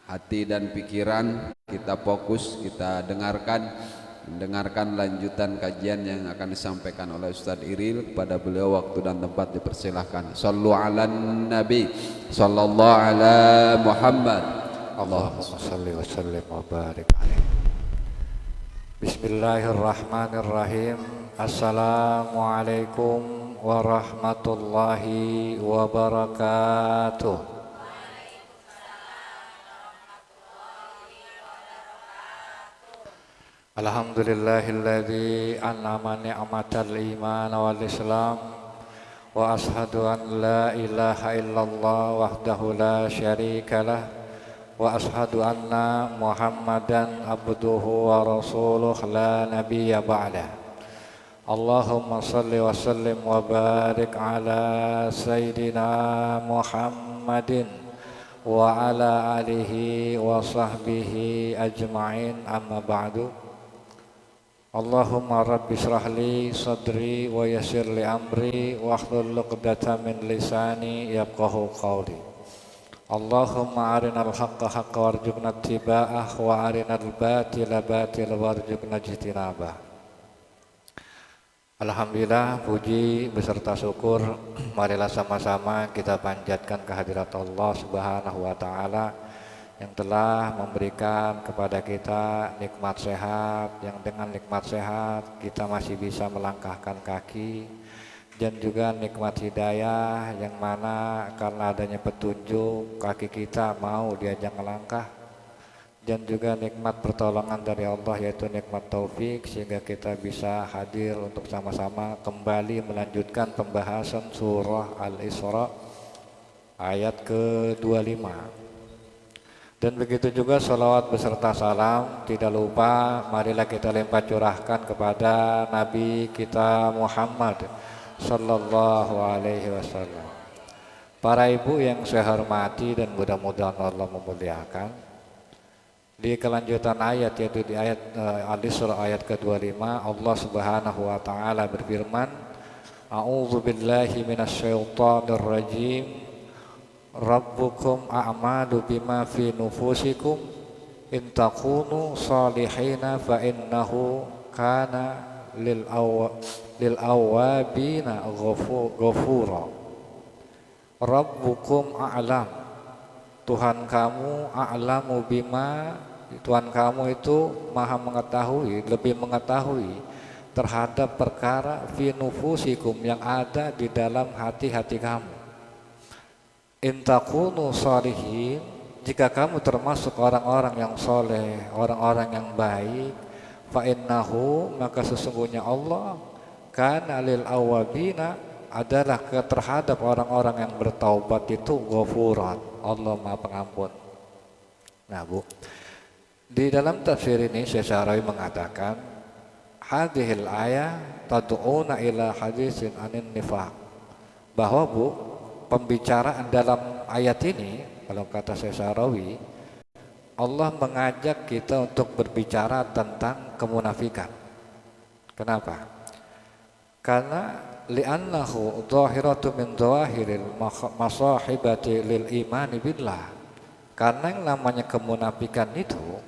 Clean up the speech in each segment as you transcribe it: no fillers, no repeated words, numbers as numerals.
hati dan pikiran kita fokus, kita mendengarkan lanjutan kajian yang akan disampaikan oleh Ustaz Iril. Kepada beliau waktu dan tempat dipersilahkan. Sallu ala Nabi sallallahu ala Muhammad. Allahumma salli wa sallim wa barik alaihi. Bismillahirrahmanirrahim. Assalamualaikum warahmatullahi wabarakatuh. Alhamdulillahilladzi an'ama ni'matal iman wal islam wa ashhadu an la ilaha illallah wahdahu la syarikalah wa ashhadu anna Muhammadan abduhu wa rasuluh la nabiyya ba'dah. Allahumma salli wa sallim wa barik ala sayyidina Muhammadin wa ala alihi wa sahbihi ajma'in, amma ba'du. Allahumma rabbi shrah li sadri wa yassir li amri wa hlul 'uqdatam min lisani yafqahu qawli. Allahumma arinal haqqa haqqa warzuqna ittiba'ah wa arinal batila batila warzuqna ijtinabah. Alhamdulillah, puji beserta syukur marilah sama-sama kita panjatkan kehadirat Allah Subhanahu wa taala yang telah memberikan kepada kita nikmat sehat, yang dengan nikmat sehat kita masih bisa melangkahkan kaki, dan juga nikmat hidayah yang mana karena adanya petunjuk kaki kita mau diajak melangkah, dan juga nikmat pertolongan dari Allah yaitu nikmat taufik sehingga kita bisa hadir untuk sama-sama kembali melanjutkan pembahasan surah Al-Isra ayat ke-25. Dan begitu juga salawat beserta salam tidak lupa marilah kita limpah curahkan kepada Nabi kita Muhammad sallallahu alaihi wasallam. Para ibu yang saya hormati dan mudah-mudahan Allah memuliakan, di kelanjutan ayat yaitu di ayat Al-Isra ayat ke-25 Allah Subhanahu wa taala berfirman, A'udzu billahi minasyaitonir rajim. Rabbukum a'malu bima fi nufusikum in takunu salihina fa innahu kana lil awabina ghafura. Rabbukum a'lam, Tuhan kamu, a'lamu bima, Tuhan kamu itu maha mengetahui, lebih mengetahui terhadap perkara fi nufusikum yang ada di dalam hati-hati kamu. In takunu salihin, jika kamu termasuk orang-orang yang soleh, orang-orang yang baik, fa innahu, maka sesungguhnya Allah, kana lil awabina, adalah terhadap orang-orang yang bertaubat itu ghafuran, Allah Maha Pengampun. Nah Bu, di dalam tafsir ini Syekh Syarawi mengatakan hadhil ayat tad'una ila hadisin anin nifaq, bahwa Bu, pembicaraan dalam ayat ini, kalau kata Syekh Syarawi, Allah mengajak kita untuk berbicara tentang kemunafikan. Kenapa? Karena li'annahu dhahiratu min dhawahiril masahibati lil imani billah. Karena yang namanya kemunafikan itu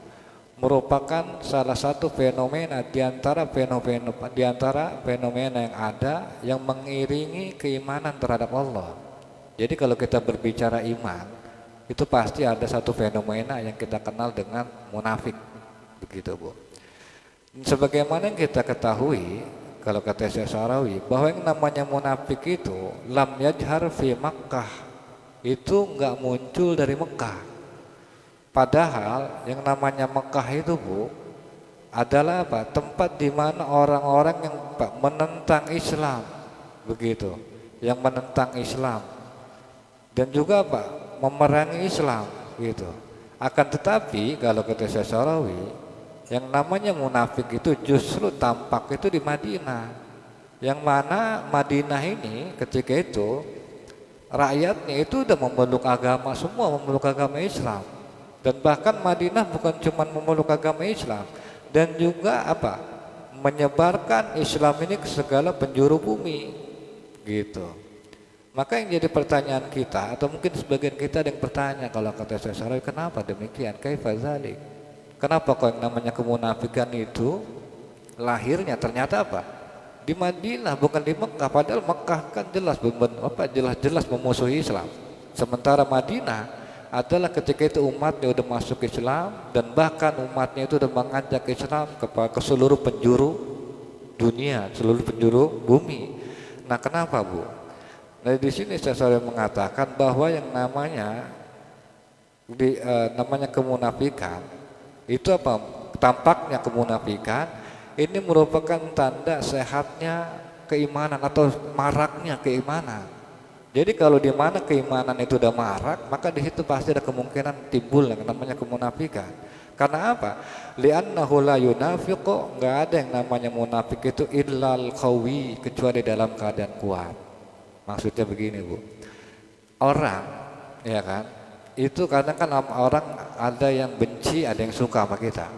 merupakan salah satu fenomena di antara fenomena yang ada yang mengiringi keimanan terhadap Allah. Jadi kalau kita berbicara iman, itu pasti ada satu fenomena yang kita kenal dengan munafik, begitu Bu. Sebagaimana yang kita ketahui, kalau kata Syekh Syarawi, bahwa yang namanya munafik itu lam yajhar fi Makkah, itu enggak muncul dari Mekah. Padahal yang namanya Mekah itu Bu, adalah apa? Tempat di mana orang-orang yang menentang Islam, begitu, yang menentang Islam. Dan juga apa? Memerangi Islam gitu. Akan tetapi kalau kata Syekh Syarawi, yang namanya munafik itu justru tampak itu di Madinah. Yang mana Madinah ini ketika itu rakyatnya itu udah memeluk agama semua, memeluk agama Islam. Dan bahkan Madinah bukan cuma memeluk agama Islam, dan juga apa? Menyebarkan Islam ini ke segala penjuru bumi gitu. Maka yang jadi pertanyaan kita, atau mungkin sebagian kita ada yang bertanya, kalau kata Syekh Sarawi, kenapa demikian? Kaifa dzalik? Kenapa kok yang namanya kemunafikan itu lahirnya ternyata apa? Di Madinah, bukan di Mekah. Padahal Mekah kan jelas memusuhi Islam. Sementara Madinah adalah ketika itu umatnya udah masuk Islam, dan bahkan umatnya itu udah mengajak Islam ke seluruh penjuru dunia, seluruh penjuru bumi. Nah, kenapa, Bu? Nah, di sini saya mengatakan bahwa yang namanya kemunafikan itu apa? Tampaknya kemunafikan ini merupakan tanda sehatnya keimanan atau maraknya keimanan. Jadi kalau di mana keimanan itu udah marak, maka di situ pasti ada kemungkinan timbul yang namanya kemunafikan. Karena apa? Li'annahu la yunafiqu, enggak ada yang namanya munafik itu illal qawi, kecuali dalam keadaan kuat. Maksudnya begini, Bu. Orang, ya kan? Itu kadang kan orang ada yang benci, ada yang suka sama kita.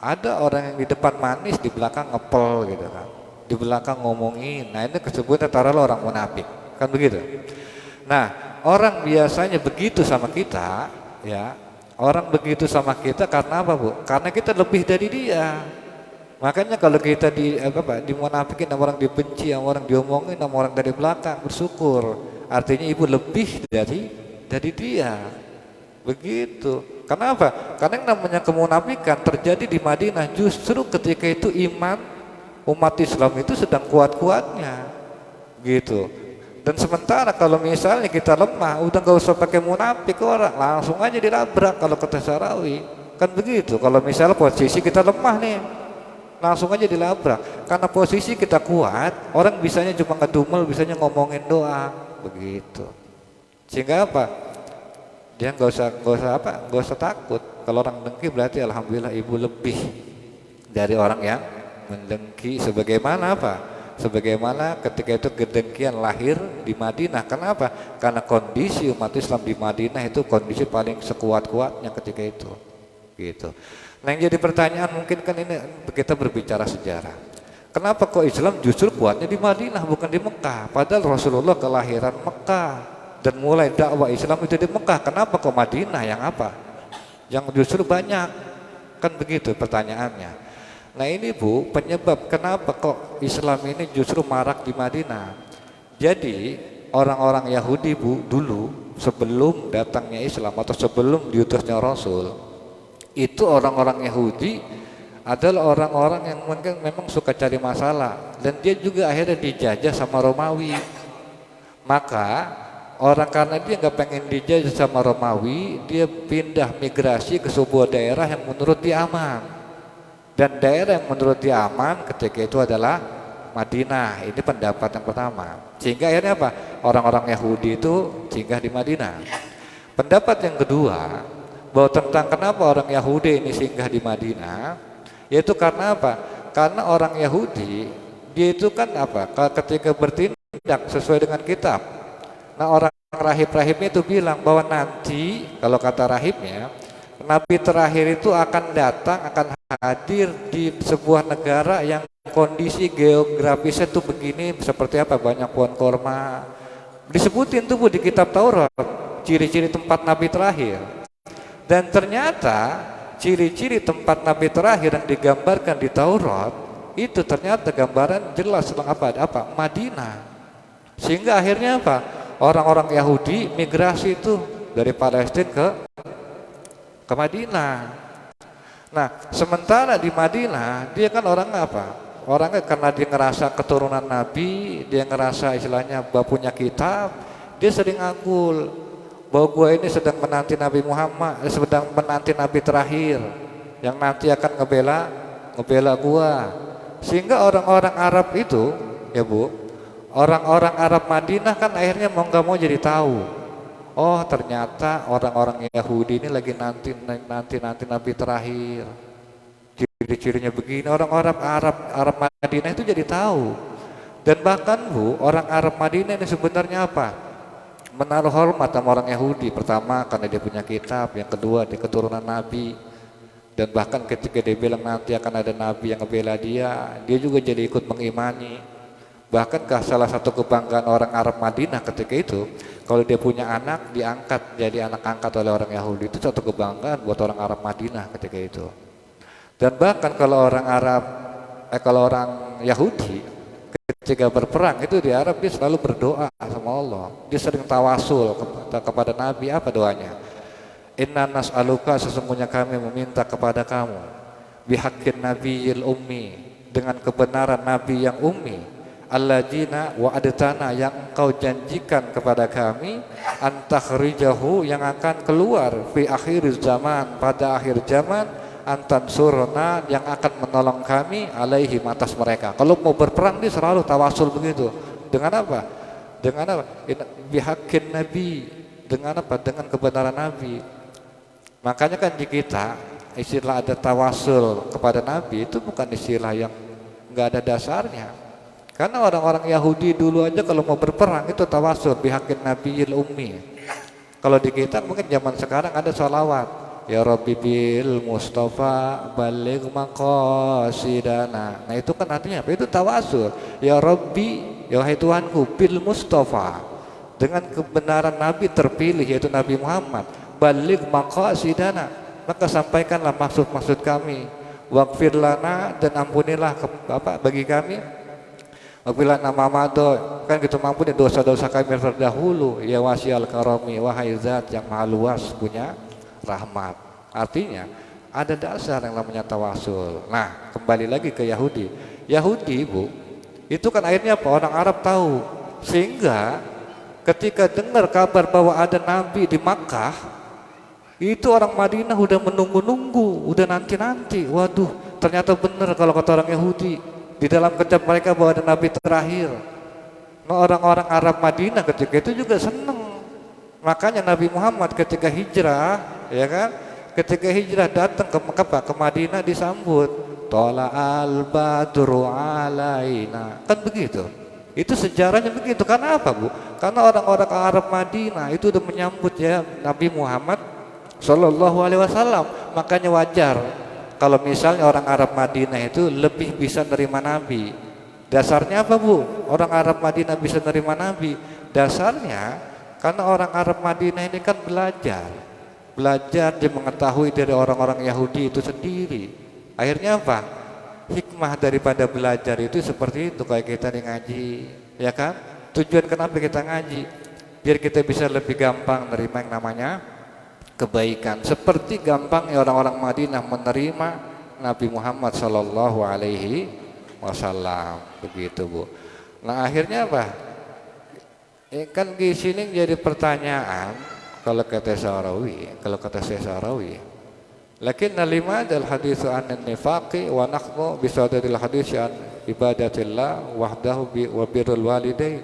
Ada orang yang di depan manis, di belakang ngepel gitu kan. Di belakang ngomongin. Nah, ini disebutnya taruhlah orang munafik. Kan begitu? Nah, orang biasanya begitu sama kita, ya. Orang begitu sama kita karena apa, Bu? Karena kita lebih dari dia. Makanya kalau kita dimunafikin sama orang, dibenci sama orang, diomongin sama orang dari belakang, bersyukur. Artinya ibu lebih dari dia. Begitu. Kenapa? Karena yang namanya kemunafikan terjadi di Madinah justru ketika itu iman umat Islam itu sedang kuat-kuatnya. Gitu. Dan sementara kalau misalnya kita lemah, udah gak usah pakai munafik orang, langsung aja dilabrak kalau kata Sarawi. Kan begitu. Kalau misalnya posisi kita lemah nih, langsung aja dilabrak. Karena posisi kita kuat, orang bisanya cuma ngedumel, bisanya ngomongin doang. Begitu. Sehingga apa? Dia nggak usah takut. Kalau orang dengki berarti alhamdulillah ibu lebih dari orang yang mendengki. Sebagaimana apa? Sebagaimana ketika itu kedengkian lahir di Madinah. Kenapa? Karena kondisi umat Islam di Madinah itu kondisi paling sekuat-kuatnya ketika itu. Gitu. Nah, yang jadi pertanyaan mungkin kan ini kita berbicara sejarah. Kenapa kok Islam justru kuatnya di Madinah bukan di Mekah? Padahal Rasulullah kelahiran Mekah dan mulai dakwah Islam itu di Mekah. Kenapa kok Madinah yang apa? Yang justru banyak. Kan begitu pertanyaannya. Nah, ini, Bu, penyebab kenapa kok Islam ini justru marak di Madinah. Jadi orang-orang Yahudi, Bu, dulu sebelum datangnya Islam atau sebelum diutusnya Rasul, itu orang-orang Yahudi adalah orang-orang yang mungkin memang suka cari masalah, dan dia juga akhirnya dijajah sama Romawi. Maka orang karena dia nggak pengen dijajah sama Romawi, dia pindah migrasi ke sebuah daerah yang menurut dia aman. Dan daerah yang menurut dia aman ketika itu adalah Madinah. Ini pendapat yang pertama. Sehingga akhirnya apa? Orang-orang Yahudi itu singgah di Madinah. Pendapat yang kedua, bahwa tentang kenapa orang Yahudi ini singgah di Madinah, yaitu karena apa? Karena orang Yahudi dia itu kan apa? Ketika bertindak sesuai dengan kitab. Nah, orang rahib-rahibnya itu bilang bahwa nanti kalau kata rahibnya, Nabi terakhir itu akan datang, akan hadir di sebuah negara yang kondisi geografisnya tuh begini, seperti apa, banyak pohon korma. Disebutin tuh, Bu, di kitab Taurat ciri-ciri tempat Nabi terakhir. Dan ternyata ciri-ciri tempat Nabi terakhir yang digambarkan di Taurat itu ternyata gambaran jelas tentang apa? Madinah. Sehingga akhirnya apa? Orang-orang Yahudi migrasi itu dari Palestina ke Madinah. Nah, sementara di Madinah dia kan orang apa? Orangnya karena dia ngerasa keturunan Nabi, dia ngerasa istilahnya punya kitab, dia sering ngakul bahwa gua ini sedang menanti Nabi Muhammad, sedang menanti Nabi terakhir yang nanti akan ngebela gua. Sehingga orang-orang Arab itu, ya, Bu, orang-orang Arab Madinah kan akhirnya mau nggak mau jadi tahu. Oh, ternyata orang-orang Yahudi ini lagi nanti Nabi terakhir. Ciri-cirinya begini. Orang-orang Arab Madinah itu jadi tahu. Dan bahkan, Bu, orang Arab Madinah ini sebenarnya apa? Menaruh hormat sama orang Yahudi. Pertama karena dia punya kitab, yang kedua dia keturunan Nabi. Dan bahkan ketika dia bilang nanti akan ada Nabi yang ngebela dia, dia juga jadi ikut mengimani Bahkan salah satu kebanggaan orang Arab Madinah ketika itu, kalau dia punya anak diangkat jadi anak angkat oleh orang Yahudi, itu satu kebanggaan buat orang Arab Madinah ketika itu. Dan bahkan kalau kalau orang Yahudi ketika berperang itu di Arab, dia selalu berdoa sama Allah. Dia sering tawasul kepada Nabi. Apa doanya? Inna nas'aluka, sesungguhnya kami meminta kepada kamu, bihaqqin nabiyil ummi, dengan kebenaran Nabi yang ummi, alladzina wa'adtana, yang engkau janjikan kepada kami, antakhrijahu, yang akan keluar, fi akhir zaman, pada akhir zaman, antansurna, yang akan menolong kami, alaihim, atas mereka. Kalau mau berperang dia selalu tawasul begitu. Dengan apa? Dengan apa? Bihaqqin nabi, dengan apa? Dengan kebenaran Nabi. Makanya kan di kita istilah ada tawasul kepada Nabi itu bukan istilah yang nggak ada dasarnya. Karena orang-orang Yahudi dulu aja kalau mau berperang itu tawasul bihaqqin nabiyil ummi. Kalau di kita mungkin zaman sekarang ada sholawat, ya Rabbi bil Mustafa baligh maqasidana. Nah itu kan artinya apa? Itu tawasul. Ya Rabbi, ya wahai Tuhanku, bil Mustafa, dengan kebenaran Nabi terpilih yaitu Nabi Muhammad, baligh maqasidana, maka sampaikanlah maksud-maksud kami, waghfir lana, dan ampunilah bagi kami, waghfir lana ma mado, kan kita mampuni dosa-dosa kami terdahulu, ya wasial karami, wahai zat yang maha luas punya rahmat. Artinya ada dasar yang namanya tawasul. Nah, kembali lagi ke Yahudi. Yahudi, Bu, itu kan akhirnya apa? Orang Arab tahu, sehingga ketika dengar kabar bahwa ada nabi di Makkah, itu orang Madinah udah menunggu-nunggu, udah nanti-nanti. Waduh, ternyata benar kalau kata orang Yahudi, di dalam kitab mereka bahwa ada nabi terakhir. Nah, orang-orang Arab Madinah ketika itu juga senang. Makanya Nabi Muhammad ketika hijrah, ya kan? Ketika hijrah datang ke Mekah, ke Madinah, disambut, Tola al-badru alaina. Kan begitu. Itu sejarahnya begitu. Karena apa, Bu? Karena orang-orang Arab Madinah itu udah menyambut ya Nabi Muhammad Sallallahu Alaihi Wasallam. Makanya wajar kalau misalnya orang Arab Madinah itu lebih bisa nerima Nabi. Dasarnya apa, Bu? Orang Arab Madinah bisa nerima Nabi. Dasarnya karena orang Arab Madinah ini kan belajar dia mengetahui dari orang-orang Yahudi itu sendiri. Akhirnya apa? Hikmah daripada belajar itu seperti itu, kayak kita nih ngaji, ya kan? Tujuan kenapa kita ngaji? Biar kita bisa lebih gampang menerima yang namanya kebaikan. Seperti gampangnya orang-orang Madinah menerima Nabi Muhammad Sallallahu Alaihi Wasallam, begitu, Bu. Nah, akhirnya apa? Kan di sini jadi pertanyaan, kalau kata saya Sarawi, lakin lima dal haditsu an nifaqi wa nahnu bi sadadil hadits an ibadatillah wahdahu wa birrul walidain.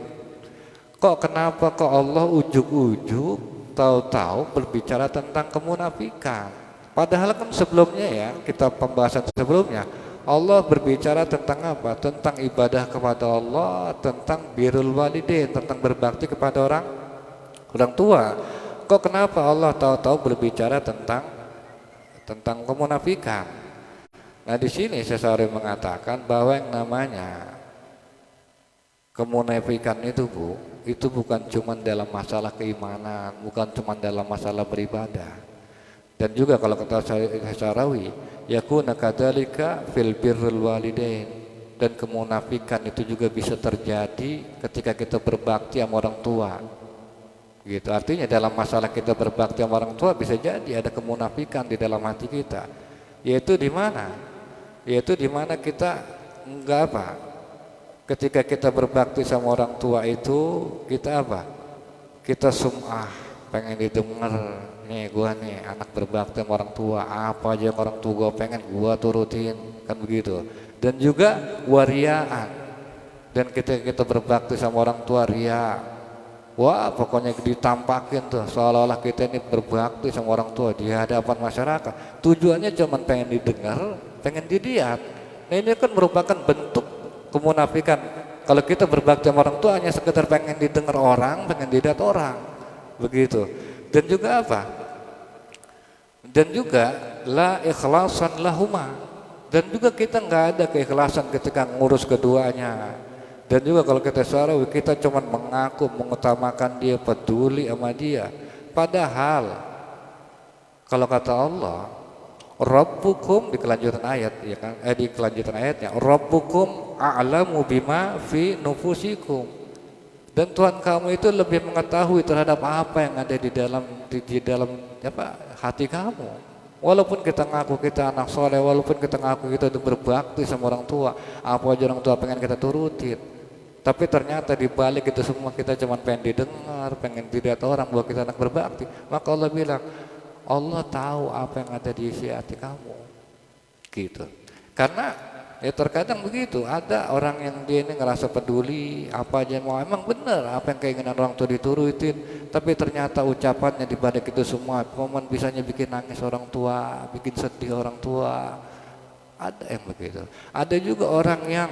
Kenapa Allah ujug-ujug tahu-tahu berbicara tentang kemunafikan? Padahal kan sebelumnya ya, kita pembahasan sebelumnya, Allah berbicara tentang apa? Tentang ibadah kepada Allah, tentang birrul walidain, tentang berbakti kepada orang tua. Kenapa Allah tahu-tahu berbicara tentang kemunafikan? Nah, di sini Sesari mengatakan bahwa yang namanya kemunafikan itu, Bu, itu bukan cuma dalam masalah keimanan, bukan cuma dalam masalah beribadah. Dan juga kalau kata Sarawi, yakuna kadzalika fil birrul walidain, dan kemunafikan itu juga bisa terjadi ketika kita berbakti sama orang tua. Gitu. Artinya dalam masalah kita berbakti sama orang tua bisa jadi ada kemunafikan di dalam hati kita. Yaitu di mana? Yaitu di mana kita enggak apa? Ketika kita berbakti sama orang tua itu kita apa? Kita sum'ah, pengen didengar. Nih gua nih anak berbakti sama orang tua, apa aja yang orang tua gua pengen gua turutin, kan begitu. Dan juga wariaan. Dan kita berbakti sama orang tua ria. Wah, pokoknya ditampakin tuh seolah-olah kita ini berbakti sama orang tua di hadapan masyarakat. Tujuannya cuma pengen didengar, pengen dilihat. Nah, ini kan merupakan bentuk kemunafikan. Kalau kita berbakti sama orang tua hanya sekedar pengen didengar orang, pengen dilihat orang, begitu. Dan juga apa? Dan juga la ikhlasan lahuma. Dan juga kita nggak ada keikhlasan ketika ngurus keduanya. Dan juga kalau kita syarawi, kita cuma mengaku mengutamakan dia, peduli sama dia. Padahal kalau kata Allah, Rabbukum di kelanjutan ayat, ya kan? Di kelanjutan ayatnya, Rabbukum a'lamu bima fi nufusikum. Dan Tuhan kamu itu lebih mengetahui terhadap apa yang ada di dalam hati kamu. Walaupun kita ngaku kita anak soleh, walaupun kita ngaku kita itu berbakti sama orang tua, apa aja orang tua pengen kita turutin, tapi ternyata di balik itu semua kita cuma pengen didengar, pengen dilihat orang bahwa kita anak berbakti. Maka Allah bilang, Allah tahu apa yang ada di isi hati kamu, gitu. Karena ya terkadang begitu, ada orang yang dia ini ngerasa peduli, apa aja mau, emang bener apa yang keinginan orang tua diturutin, tapi ternyata ucapannya di balik itu semua momen bisanya bikin nangis orang tua, bikin sedih orang tua. Ada yang begitu. Ada juga orang yang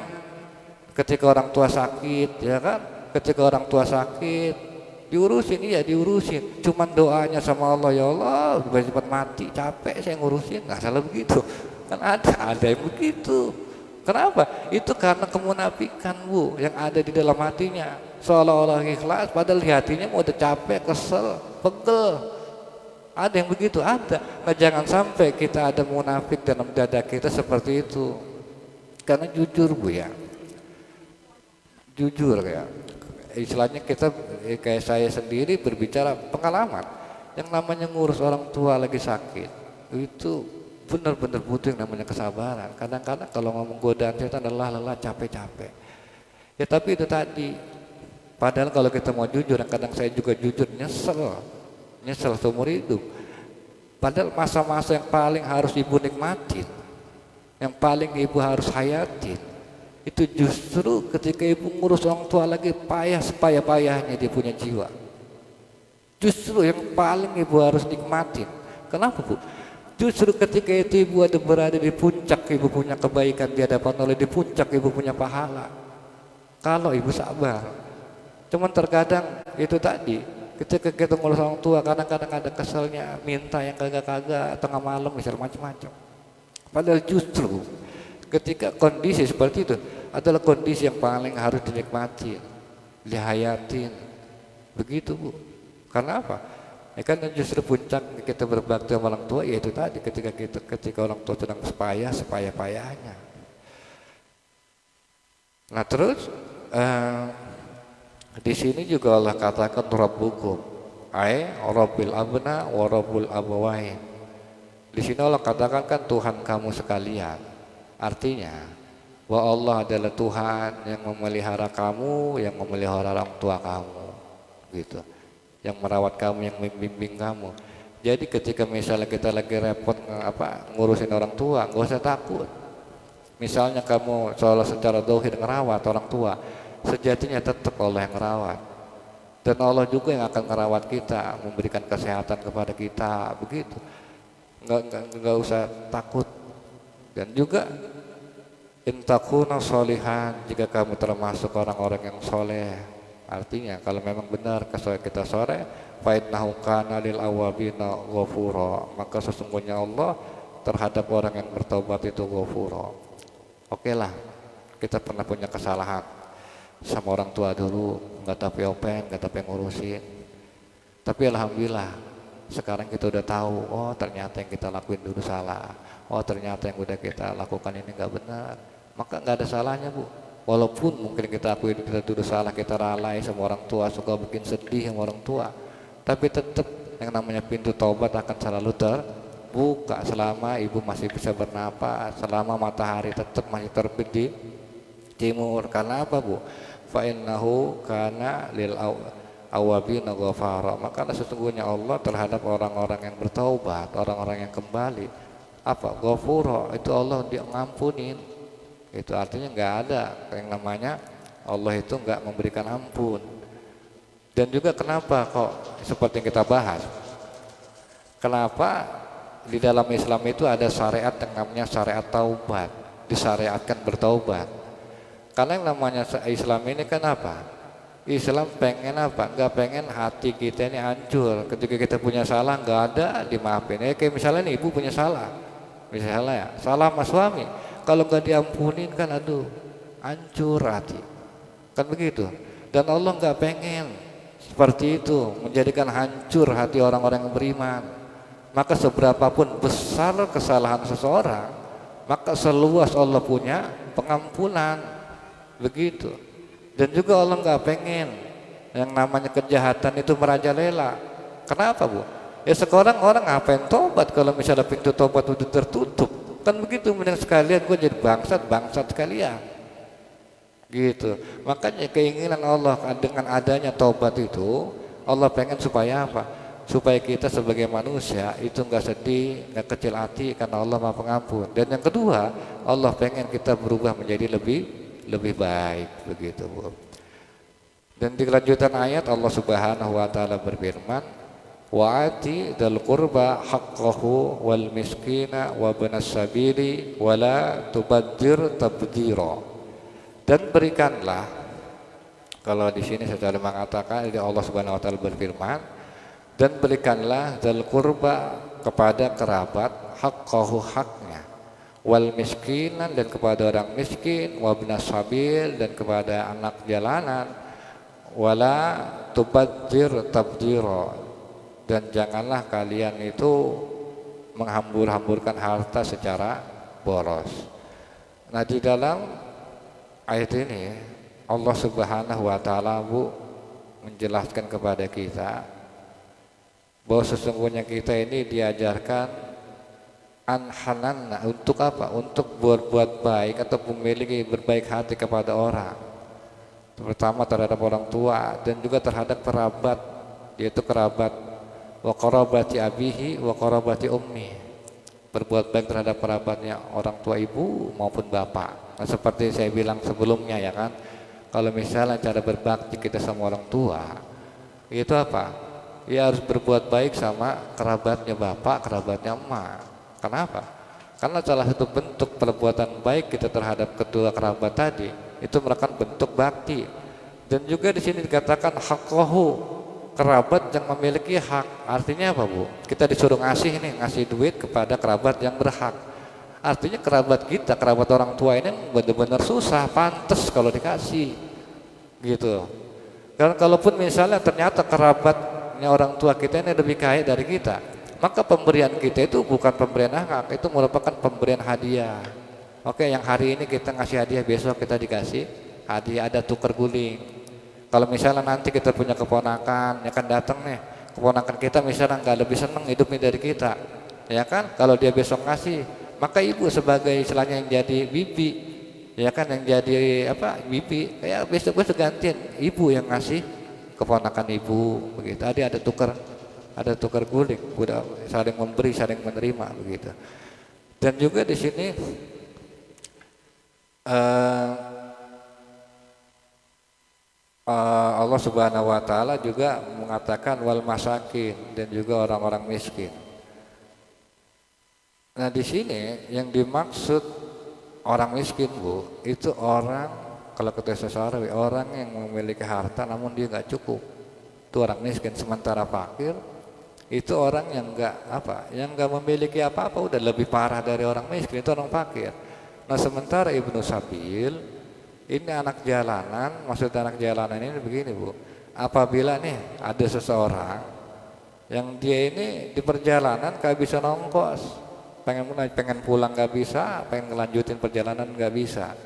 ketika orang tua sakit, ya kan, ketika orang tua sakit diurusin, iya diurusin, cuman doanya sama Allah, ya Allah biar cepat mati, capek saya ngurusin, nggak salah begitu kan. Ada yang begitu. Kenapa? Itu karena kemunafikan, Bu, yang ada di dalam hatinya. Seolah-olah ikhlas, padahal di hatinya mau udah capek, kesel, pegel. Ada yang begitu, ada. Nah, jangan sampai kita ada munafik dalam dada kita seperti itu. Karena jujur, Bu, ya. Jujur ya. Istilahnya kita kayak saya sendiri berbicara pengalaman. Yang namanya ngurus orang tua lagi sakit, itu benar-benar butuh yang namanya kesabaran. Kadang-kadang kalau ngomong godaan setan adalah lelah, capek-capek. Ya tapi itu tadi. Padahal kalau kita mau jujur, kadang saya juga jujur, nyesel seumur hidup. Padahal masa-masa yang paling harus ibu nikmatin, yang paling ibu harus hayatin, itu justru ketika ibu ngurus orang tua lagi payah sepayah-payahnya dia punya jiwa. Justru yang paling ibu harus nikmatin. Kenapa, Bu? Justru ketika itu ibu ada berada di puncak, ibu punya kebaikan di hadapan Allah, di puncak ibu punya pahala. Kalau ibu sabar. Cuman terkadang itu tadi, ketika kita ngurus orang tua, kadang-kadang ada keselnya, minta yang kagak-kagak, tengah malam, misalnya macam-macam. Padahal justru ketika kondisi seperti itu adalah kondisi yang paling harus dinikmati, dihayatin. Begitu, Bu. Karena apa? Ya kan justru puncak kita berbakti sama orang tua yaitu tadi ketika orang tua sedang sepayah-payahnya. Nah terus di sini juga Allah katakan Rabbukum ai Rabbil abna wa Rabbul abawain. Di sini Allah katakan kan Tuhan kamu sekalian. Artinya bahwa Allah adalah Tuhan yang memelihara kamu, yang memelihara orang tua kamu, gitu. Yang merawat kamu, yang membimbing kamu. Jadi ketika misalnya kita lagi repot ngurusin orang tua, nggak usah takut. Misalnya kamu secara dohir ngerawat orang tua, sejatinya tetap Allah yang ngerawat. Dan Allah juga yang akan ngerawat kita, memberikan kesehatan kepada kita, begitu. Nggak usah takut. Dan juga intakuna solihan, jika kamu termasuk orang-orang yang soleh. Artinya kalau memang benar kita sore, fa'innahu kana lil awabina ghafura, maka sesungguhnya Allah terhadap orang yang bertobat itu ghafura. Oke lah, kita pernah punya kesalahan sama orang tua dulu, nggak tahu open, nggak tahu ngurusin. Tapi alhamdulillah sekarang kita udah tahu, oh ternyata yang kita lakuin dulu salah, oh ternyata yang udah kita lakukan ini nggak benar, maka nggak ada salahnya, Bu. Walaupun mungkin kita akui kita dulu salah, kita lalai sama orang tua, suka bikin sedih sama orang tua, tapi tetap yang namanya pintu taubat akan selalu terbuka selama ibu masih bisa bernapas, selama matahari tetap masih terbit di timur. Karena apa, Bu? Fa innahu kana lil awabina ghafara, maka sesungguhnya Allah terhadap orang-orang yang bertaubat, orang-orang yang kembali ghafura, itu Allah dia ngampunin. Itu artinya nggak ada yang namanya Allah itu nggak memberikan ampun. Dan juga kenapa kok seperti yang kita bahas, kenapa di dalam Islam itu ada syariat yang namanya syariat taubat, disyariatkan bertaubat. Karena yang namanya Islam ini kan apa? Islam pengen apa? Nggak pengen hati kita ini hancur. Ketika kita punya salah nggak ada dimaafin. Kayak misalnya nih ibu punya salah, misalnya ya salah sama suami, kalau nggak diampunin kan aduh hancur hati. Kan begitu. Dan Allah nggak pengen seperti itu, menjadikan hancur hati orang-orang yang beriman. Maka seberapapun besar kesalahan seseorang, maka seluas Allah punya pengampunan. Begitu. Dan juga Allah nggak pengen yang namanya kejahatan itu merajalela. Kenapa, Bu? Ya sekarang orang ngapain tobat kalau misalnya pintu tobat udah tertutup? Kan begitu, mending sekalian gue jadi bangsat sekalian. Gitu. Makanya keinginan Allah dengan adanya tobat itu, Allah pengen supaya apa? Supaya kita sebagai manusia itu nggak sedih, nggak kecil hati, karena Allah Maha Pengampun. Dan yang kedua, Allah pengen kita berubah menjadi lebih baik, begitu, Bu. Dan di kelanjutan ayat Allah Subhanahu wa taala berfirman, wa'ati dzal qurba haqqahu wal miskina wa ibnas sabili wala tubadzir tabdzira. Dan berikanlah, kalau di sini saya mengatakan Allah Subhanahu wa taala berfirman, dan berikanlah dzal qurba kepada kerabat haqqahu haknya, wal miskinan dan kepada orang miskin, wa ibnas sabil dan kepada anak jalanan, wala tubadzir tabdzira, dan janganlah kalian itu menghambur-hamburkan harta secara boros. Nah, di dalam ayat ini Allah Subhanahu wa taala, Bu, menjelaskan kepada kita bahwa sesungguhnya kita ini diajarkan anhananna untuk apa? Untuk berbuat baik atau memiliki berbaik hati kepada orang, terutama terhadap orang tua dan juga terhadap kerabat, yaitu kerabat wa qarabati abihi wa qarabati ummi. Berbuat baik terhadap kerabatnya orang tua ibu maupun bapak. Nah, seperti saya bilang sebelumnya, ya kan, kalau misalnya cara berbakti kita sama orang tua itu apa? Ya harus berbuat baik sama kerabatnya bapak, kerabatnya emak. Kenapa? Karena salah satu bentuk perbuatan baik kita terhadap kedua kerabat tadi itu merupakan bentuk bakti. Dan juga di sini dikatakan haqqahu, kerabat yang memiliki hak. Artinya apa, Bu? Kita disuruh ngasih duit kepada kerabat yang berhak. Artinya kerabat kita, kerabat orang tua ini benar-benar susah, pantas kalau dikasih, gitu. Dan kalaupun misalnya ternyata kerabatnya orang tua kita ini lebih kaya dari kita, maka pemberian kita itu bukan pemberian hak, itu merupakan pemberian hadiah. Oke, yang hari ini kita ngasih hadiah, besok kita dikasih hadiah, ada tukar guling. Kalau misalnya nanti kita punya keponakan, ya kan, datang nih keponakan kita misalnya nggak lebih seneng hidupnya dari kita, ya kan, kalau dia besok ngasih, maka ibu sebagai istilahnya yang jadi bibi, ya kan, yang jadi apa, bibi, kayak besok gantian ibu yang ngasih keponakan ibu, begitu. Ada tukar guling, udah saling memberi, saling menerima, begitu. Dan juga di sini Allah Subhanahu wa taala juga mengatakan wal masakin, dan juga orang-orang miskin. Nah, di sini yang dimaksud orang miskin, Bu, itu orang, kalau kata seseorang, orang yang memiliki harta namun dia nggak cukup, itu orang miskin. Sementara fakir itu orang yang nggak memiliki apa-apa, udah lebih parah dari orang miskin, itu orang fakir. Nah, sementara Ibnu Sabil ini anak jalanan. Maksud anak jalanan ini begini, Bu, apabila nih ada seseorang yang dia ini di perjalanan nggak bisa nongkos, pengen pulang nggak bisa, pengen ngelanjutin perjalanan nggak bisa,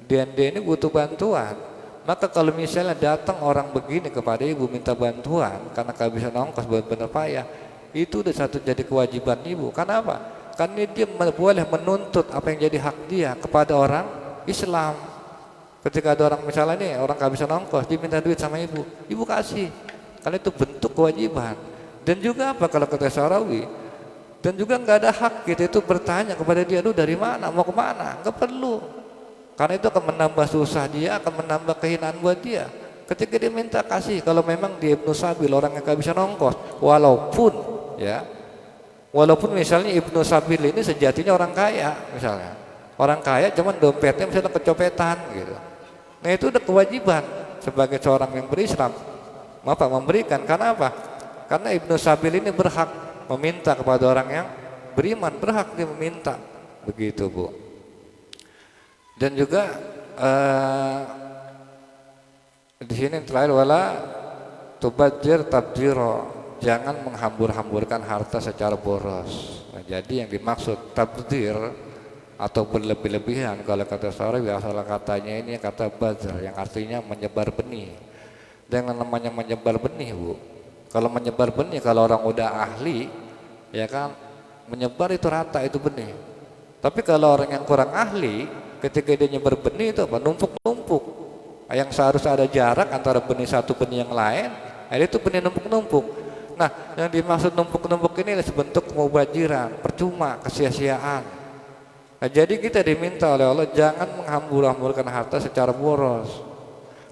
dan dia ini butuh bantuan, maka kalau misalnya datang orang begini kepada ibu minta bantuan karena gak bisa nongkos, benar-benar payah, itu udah satu jadi kewajiban ibu. Kenapa? Karena dia boleh menuntut apa yang jadi hak dia kepada orang Islam. Ketika ada orang misalnya nih, orang gak bisa nongkos, dia minta duit sama ibu kasih, karena itu bentuk kewajiban. Dan juga apa, kalau kata Syarawi, dan juga nggak ada hak kita itu bertanya kepada dia, lu dari mana, mau kemana, nggak perlu. Karena itu akan menambah susah dia, akan menambah kehinaan buat dia. Ketika dia minta kasih, kalau memang dia Ibnu Sabil, orang yang gak bisa nongkos, walaupun misalnya Ibnu Sabil ini sejatinya orang kaya, misalnya orang kaya cuman dompetnya misalnya kecopetan, gitu. Nah, itu udah kewajiban sebagai seorang yang berislam, memberikan. Karena apa? Karena Ibnu Sabil ini berhak meminta kepada orang yang beriman, berhak dia meminta, begitu, Bu. Dan juga Di sini yang terakhir wala tubadzir tabdzira, jangan menghambur-hamburkan harta secara boros. Nah, jadi yang dimaksud tabdzir atau berlebih-lebihan, kalau kata Sarawi asal katanya ini kata bazar yang artinya menyebar benih. Dan yang namanya menyebar benih, Bu, kalau menyebar benih, kalau orang udah ahli ya kan, menyebar itu rata itu benih. Tapi kalau orang yang kurang ahli, ketika dia nyebar benih itu apa? Numpuk-numpuk. Yang seharusnya ada jarak antara benih satu benih yang lain, itu benih numpuk-numpuk. Nah, yang dimaksud numpuk-numpuk ini adalah sebentuk kemubajiran, percuma, kesia-siaan. Nah, jadi kita diminta oleh Allah jangan menghambur-hamburkan harta secara boros.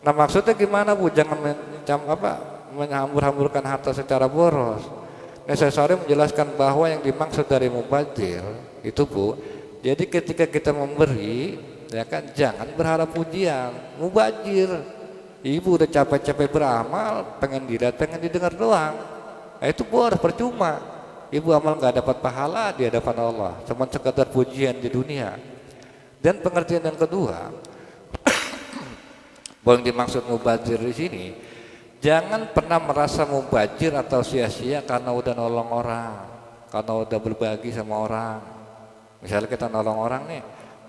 Nah, maksudnya gimana, Bu? Jangan menghambur-hamburkan harta secara boros. Nah, saya sore menjelaskan bahwa yang dimaksud dari mubazir itu, Bu, jadi ketika kita memberi, ya kan, jangan berharap pujian. Mubazir, ibu udah capek-capek beramal, pengen dilihat, pengen didengar doang. Nah, itu boros, percuma. Ibu amal nggak dapat pahala di hadapan Allah, cuma sekadar pujian di dunia. Dan pengertian yang kedua, bahwa yang dimaksud mubazir di sini, jangan pernah merasa mubazir atau sia-sia karena udah nolong orang, karena udah berbagi sama orang. Misalnya kita nolong orang nih,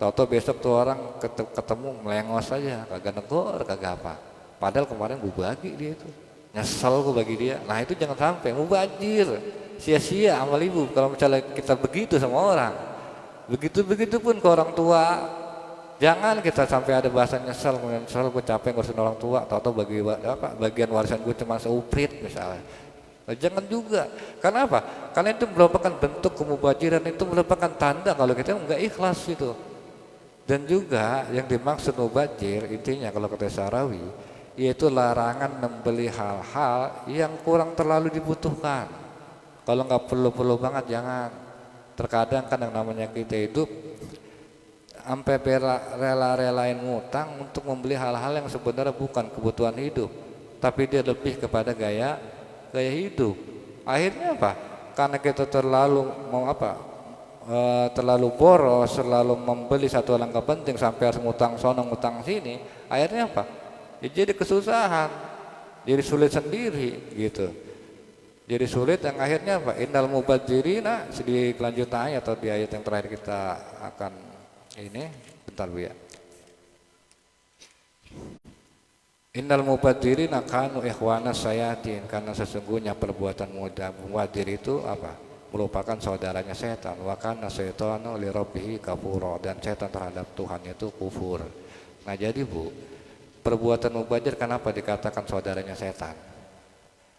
tahu-tahu besok tuh orang ketemu melengos aja, kagak negor, kagak apa. Padahal kemarin gue bagi dia itu, nyesel gue bagi dia. Nah, itu jangan sampai mubazir, sia-sia amal ibu. Kalau misalnya kita begitu sama orang, begitu pun ke orang tua. Jangan kita sampai ada bahasa nyesel gue capek ngurusin orang tua, tahu-tahu bagian warisan gue cuma seuprit misalnya. Nah, jangan juga. Karena apa? Karena itu merupakan bentuk kemubajiran, itu merupakan tanda kalau kita enggak ikhlas itu. Dan juga yang dimaksud mubazir intinya kalau kata Sarawi, yaitu larangan membeli hal-hal yang kurang terlalu dibutuhkan. Kalau nggak perlu-perlu banget jangan. Terkadang kan yang namanya kita hidup sampai rela-relain ngutang untuk membeli hal-hal yang sebenarnya bukan kebutuhan hidup, tapi dia lebih kepada gaya hidup. Akhirnya apa? Karena kita terlalu terlalu boros, selalu membeli satu hal yang nggak penting sampai harus ngutang sono ngutang sini. Akhirnya apa? Ya jadi kesusahan, jadi sulit sendiri gitu. Jadi sulit yang akhirnya apa? Innal mubadzirina, di kelanjutannya atau di ayat yang terakhir kita akan ini, bentar Bu ya. Innal mubadzirina kanu ikhwana sayatin, karena sesungguhnya perbuatan mubadzir itu apa? Merupakan saudaranya setan. Wa kana syaitanu li rabbih kafura, dan setan terhadap Tuhan itu kufur. Nah, jadi Bu, perbuatan mubadzir kenapa dikatakan saudaranya setan?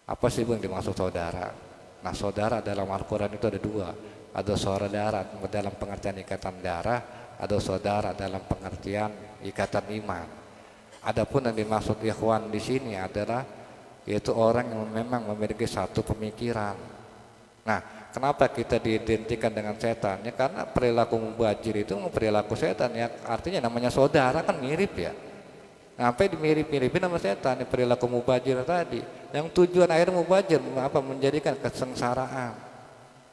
Apa sih Bu yang dimaksud saudara? Nah, saudara dalam Al-Quran itu ada dua. Ada saudara dalam pengertian ikatan darah, ada saudara dalam pengertian ikatan iman. Adapun yang dimaksud ikhwan di sini adalah yaitu orang yang memang memiliki satu pemikiran. Nah, kenapa kita diidentikan dengan setan? Ya karena perilaku mubazir itu perilaku setan, ya artinya namanya saudara kan mirip ya. Sampai dimirip-miripin sama setan, perilaku mubazir tadi. Yang tujuan akhir mubazir apa? Menjadikan kesengsaraan.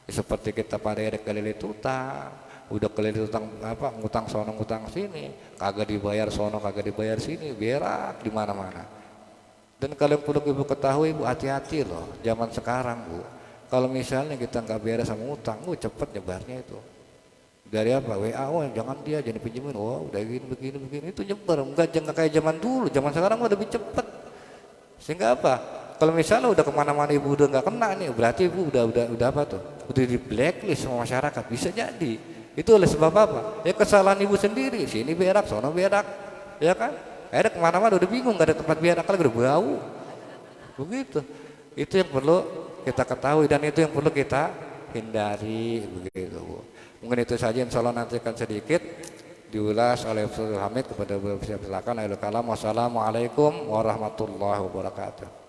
Ya, seperti kita pada kelilit utang, udah kelilit utang ngutang sono ngutang sini, kagak dibayar sono kagak dibayar sini, berak di mana-mana. Dan kalian perlu Ibu ketahui Bu, hati-hati loh zaman sekarang Bu. Kalau misalnya kita nggak beres sama utang, cepet nyebarnya itu. Dari apa? WA, jangan dia, jangan pinjemin. Udah begini itu nyebar. Jangan kayak zaman dulu. Zaman sekarang udah lebih cepet. Sehingga apa? Kalau misalnya udah kemana-mana Ibu udah nggak kena nih, berarti Ibu udah apa tuh? Udah di blacklist sama masyarakat. Bisa jadi. Itu oleh sebab apa? Ya kesalahan Ibu sendiri. Sini berak, sono berak, ya kan? Akhirnya kemana-mana udah bingung, nggak ada tempat berak lagi, udah bau. Begitu. Itu yang perlu kita ketahui dan itu yang perlu kita hindari, begitu Bu. Mungkin itu saja, insya Allah nanti akan sedikit diulas oleh Ustaz Hamid kepada beliau. Silakan. Wassalamualaikum warahmatullahi wabarakatuh.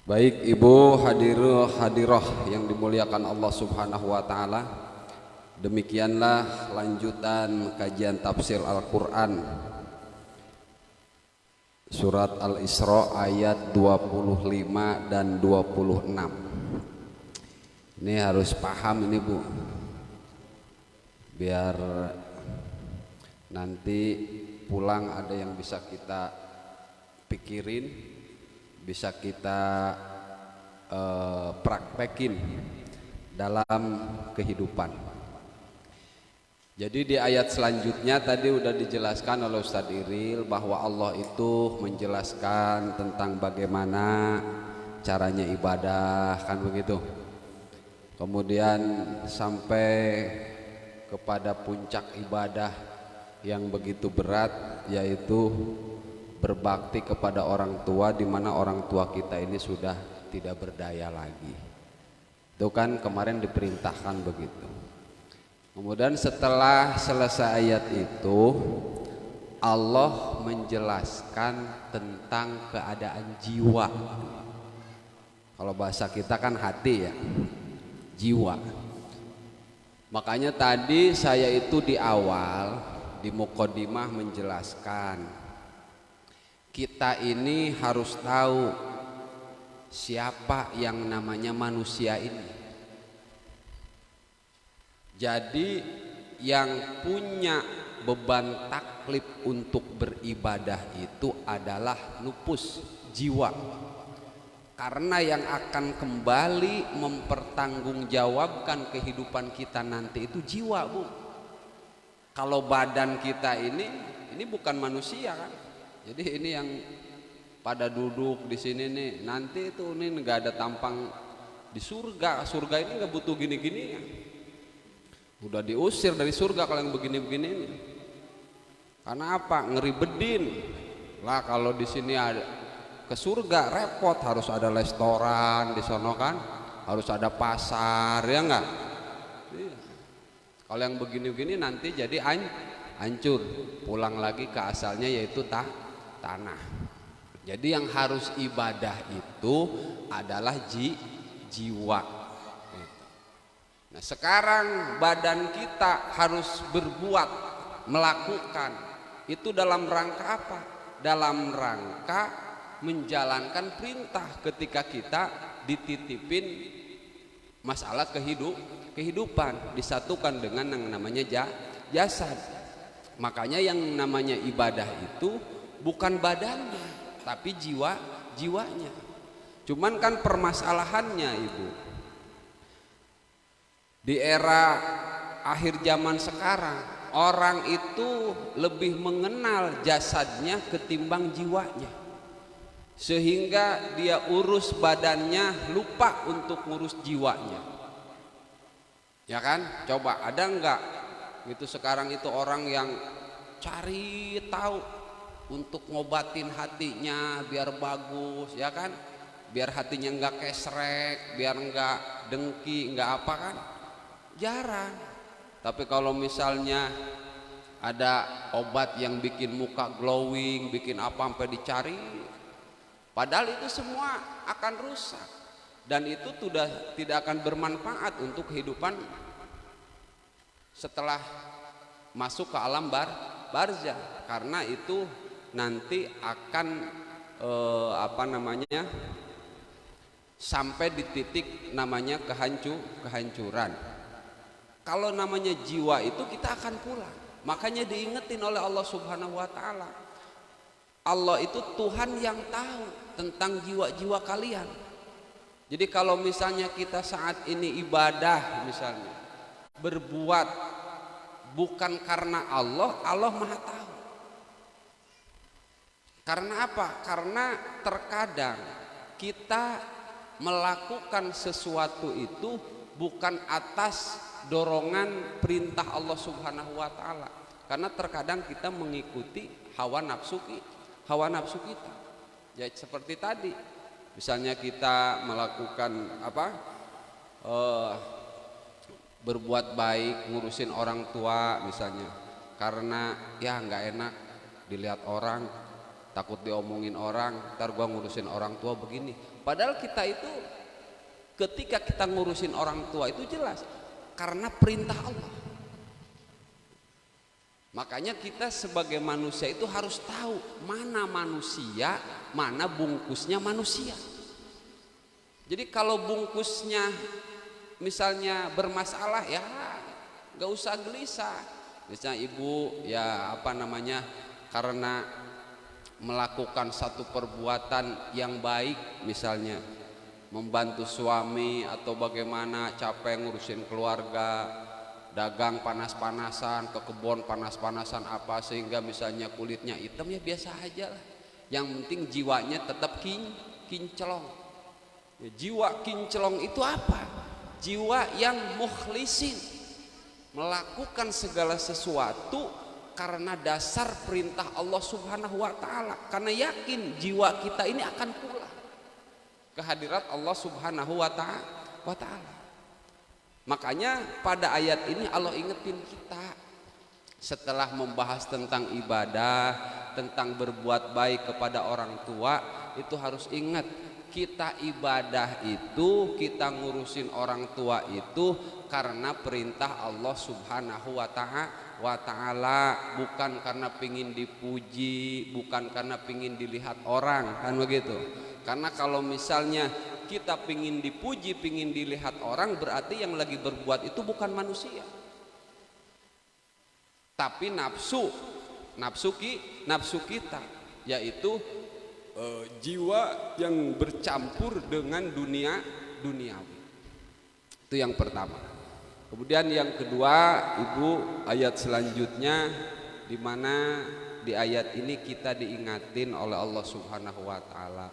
Baik Ibu hadirah yang dimuliakan Allah Subhanahu wa taala. Demikianlah lanjutan kajian tafsir Al-Quran surat Al-Isra ayat 25 dan 26. Ini harus paham ini Bu, biar nanti pulang ada yang bisa kita pikirin, bisa kita praktekin dalam kehidupan. Jadi di ayat selanjutnya tadi udah dijelaskan oleh Ustadz Iril bahwa Allah itu menjelaskan tentang bagaimana caranya ibadah, kan begitu. Kemudian sampai kepada puncak ibadah yang begitu berat, yaitu berbakti kepada orang tua, di mana orang tua kita ini sudah tidak berdaya lagi. Itu kan kemarin diperintahkan begitu. Kemudian setelah selesai ayat itu, Allah menjelaskan tentang keadaan jiwa. Kalau bahasa kita kan hati ya, jiwa. Makanya tadi saya itu di awal di muqaddimah menjelaskan, kita ini harus tahu siapa yang namanya manusia ini. Jadi yang punya beban taklif untuk beribadah itu adalah nufus, jiwa. Karena yang akan kembali mempertanggungjawabkan kehidupan kita nanti itu jiwa, Bu. Kalau badan kita ini bukan manusia kan. Jadi ini yang pada duduk di sini nih, nanti itu ini nggak ada tampang di surga. Surga ini nggak butuh gini-gini ya. Udah diusir dari surga kalau yang begini-begini ini. Karena apa? Ngeribedin. Lah kalau di sini ada ke surga repot, harus ada restoran di sono kan, harus ada pasar ya enggak? Iya. Kalau yang begini-begini nanti jadi hancur, pulang lagi ke asalnya yaitu tanah. Jadi yang harus ibadah itu adalah jiwa. Nah, sekarang badan kita harus berbuat, melakukan itu dalam rangka apa? Dalam rangka menjalankan perintah ketika kita dititipin masalah kehidupan, disatukan dengan yang namanya jasad. Makanya yang namanya ibadah itu bukan badannya, tapi jiwanya. Cuman kan permasalahannya Ibu, di era akhir zaman sekarang, orang itu lebih mengenal jasadnya ketimbang jiwanya. Sehingga dia urus badannya, lupa untuk ngurus jiwanya. Ya kan? Coba ada enggak gitu sekarang itu orang yang cari tahu untuk ngobatin hatinya biar bagus, ya kan? Biar hatinya enggak kesrek, biar enggak dengki, enggak apa kan? Jarang. Tapi kalau misalnya ada obat yang bikin muka glowing, bikin apa sampai dicari, padahal itu semua akan rusak dan itu sudah tidak akan bermanfaat untuk kehidupan setelah masuk ke alam barzah, karena itu nanti akan sampai di titik namanya kehancuran. Kalau namanya jiwa itu kita akan pulang. Makanya diingetin oleh Allah Subhanahu wa taala. Allah itu Tuhan yang tahu tentang jiwa-jiwa kalian. Jadi kalau misalnya kita saat ini ibadah misalnya, berbuat bukan karena Allah, Allah Maha tahu. Karena apa? Karena terkadang kita melakukan sesuatu itu bukan atas dorongan perintah Allah Subhanahu wa taala, karena terkadang kita mengikuti hawa nafsu kita. Ya seperti tadi, misalnya kita melakukan berbuat baik, ngurusin orang tua misalnya, karena ya nggak enak dilihat orang, takut diomongin orang, ntar gua ngurusin orang tua begini. Padahal kita itu ketika kita ngurusin orang tua itu jelas karena perintah Allah. Makanya kita sebagai manusia itu harus tahu mana manusia, mana bungkusnya manusia. Jadi kalau bungkusnya misalnya bermasalah, ya gak usah gelisah. Misalnya ibu ya karena melakukan satu perbuatan yang baik, misalnya membantu suami atau bagaimana, capek ngurusin keluarga, dagang panas-panasan, ke kebun panas-panasan apa, sehingga misalnya kulitnya hitam, ya biasa aja lah. Yang penting jiwanya tetap kinclong. Ya, jiwa kinclong itu apa? Jiwa yang mukhlisin, melakukan segala sesuatu karena dasar perintah Allah Subhanahu wa taala, karena yakin jiwa kita ini akan pulang ke hadirat Allah Subhanahu wa taala. Makanya pada ayat ini Allah ingetin kita, setelah membahas tentang ibadah, tentang berbuat baik kepada orang tua, itu harus ingat, kita ibadah itu, kita ngurusin orang tua itu karena perintah Allah Subhanahu wa taala, bukan karena pingin dipuji, bukan karena pingin dilihat orang, kan begitu. Karena kalau misalnya kita pingin dipuji, pingin dilihat orang, berarti yang lagi berbuat itu bukan manusia, tapi nafsu kita, yaitu jiwa yang bercampur dengan duniawi. Itu yang pertama. Kemudian yang kedua, Ibu, ayat selanjutnya, di mana di ayat ini kita diingatin oleh Allah Subhanahu wa taala,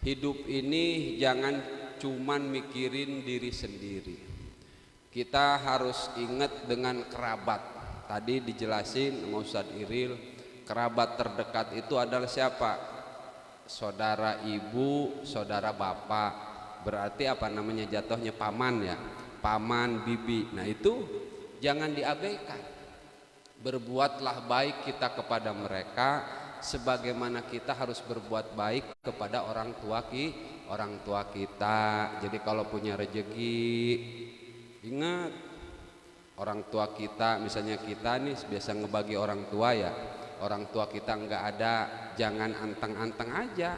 hidup ini jangan cuman mikirin diri sendiri. Kita harus ingat dengan kerabat. Tadi dijelasin sama Ustadz Iril, kerabat terdekat itu adalah siapa? Saudara ibu, saudara bapak. Berarti jatuhnya paman ya, paman, bibi. Nah itu jangan diabaikan. Berbuatlah baik kita kepada mereka, sebagaimana kita harus berbuat baik kepada orang tua kita. Jadi kalau punya rezeki, ingat orang tua kita. Misalnya kita nih biasa ngebagi orang tua ya, orang tua kita nggak ada, jangan anteng-anteng aja.